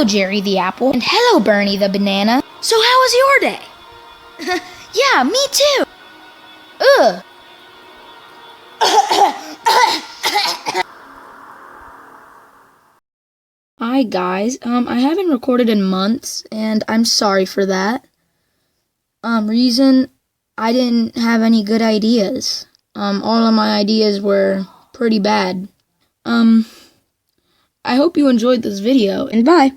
hello, Jerry the apple. And hello, Bernie the banana. So how was your day? Yeah, me too. Ugh. Hi guys, I haven't recorded in months, and I'm sorry for that. Reason, I didn't have any good ideas. All of my ideas were pretty bad. I hope you enjoyed this video, and bye.